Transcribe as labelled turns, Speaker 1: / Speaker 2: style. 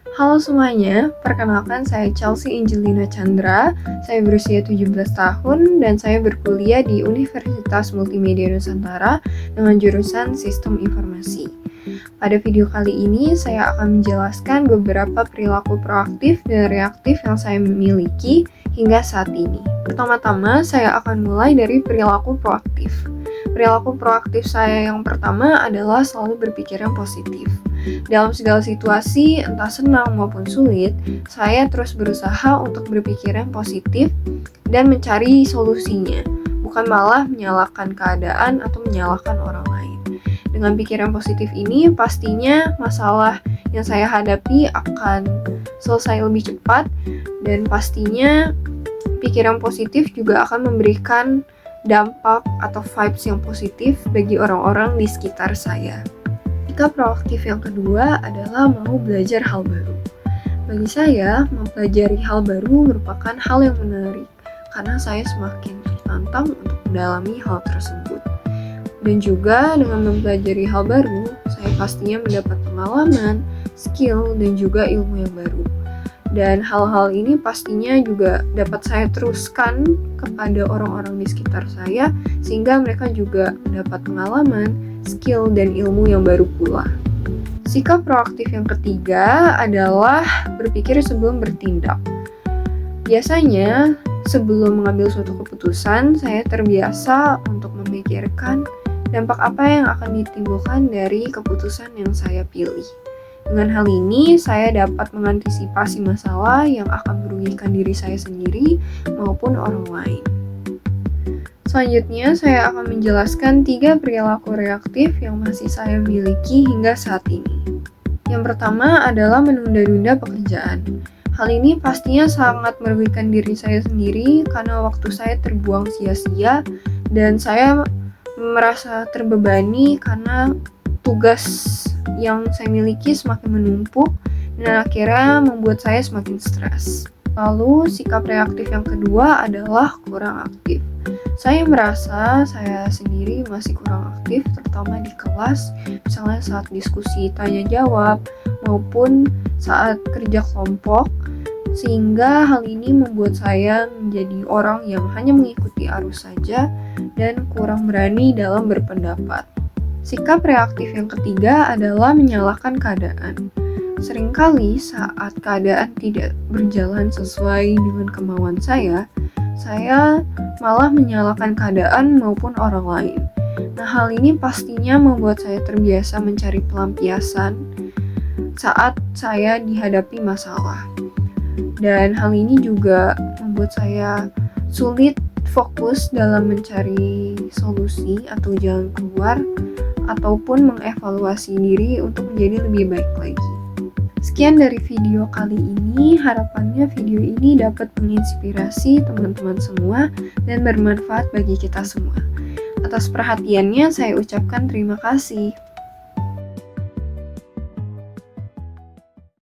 Speaker 1: Halo semuanya, perkenalkan saya Chelsea Angelina Chandra. Saya berusia 17 tahun dan saya berkuliah di Universitas Multimedia Nusantara dengan jurusan Sistem Informasi. Pada video kali ini, saya akan menjelaskan beberapa perilaku proaktif dan reaktif yang saya miliki hingga saat ini. Pertama-tama, saya akan mulai dari perilaku proaktif. Perilaku proaktif saya yang pertama adalah selalu berpikir yang positif. Dalam segala situasi, entah senang maupun sulit, saya terus berusaha untuk berpikir yang positif dan mencari solusinya, bukan malah menyalahkan keadaan atau menyalahkan orang lain. Dengan pikiran positif ini, pastinya masalah yang saya hadapi akan selesai lebih cepat, dan pastinya pikiran positif juga akan memberikan dampak atau vibes yang positif bagi orang-orang di sekitar saya. Sikap proaktif yang kedua adalah mau belajar hal baru. Bagi saya, mempelajari hal baru merupakan hal yang menarik, karena saya semakin tertantang untuk mendalami hal tersebut. Dan juga dengan mempelajari hal baru, saya pastinya mendapat pengalaman, skill, dan juga ilmu yang baru. Dan hal-hal ini pastinya juga dapat saya teruskan kepada orang-orang di sekitar saya, sehingga mereka juga mendapat pengalaman, skill, dan ilmu yang baru pula. Sikap proaktif yang ketiga adalah berpikir sebelum bertindak. Biasanya, sebelum mengambil suatu keputusan, saya terbiasa untuk memikirkan dampak apa yang akan ditimbulkan dari keputusan yang saya pilih. Dengan hal ini, saya dapat mengantisipasi masalah yang akan merugikan diri saya sendiri maupun orang lain. Selanjutnya, saya akan menjelaskan 3 perilaku reaktif yang masih saya miliki hingga saat ini. Yang pertama adalah menunda-nunda pekerjaan. Hal ini pastinya sangat merugikan diri saya sendiri karena waktu saya terbuang sia-sia dan saya merasa terbebani karena tugas yang saya miliki semakin menumpuk dan akhirnya membuat saya semakin stres. Lalu, sikap reaktif yang kedua adalah kurang aktif. Saya merasa saya sendiri masih kurang aktif, terutama di kelas, misalnya saat diskusi tanya-jawab maupun saat kerja kelompok, sehingga hal ini membuat saya menjadi orang yang hanya mengikuti arus saja dan kurang berani dalam berpendapat. Sikap reaktif yang ketiga adalah menyalahkan keadaan. Seringkali saat keadaan tidak berjalan sesuai dengan kemauan saya malah menyalahkan keadaan maupun orang lain. Nah, hal ini pastinya membuat saya terbiasa mencari pelampiasan saat saya dihadapi masalah. Dan hal ini juga membuat saya sulit fokus dalam mencari solusi atau jalan keluar, ataupun mengevaluasi diri untuk menjadi lebih baik lagi. Sekian dari video kali ini, harapannya video ini dapat menginspirasi teman-teman semua dan bermanfaat bagi kita semua. Atas perhatiannya saya ucapkan terima kasih.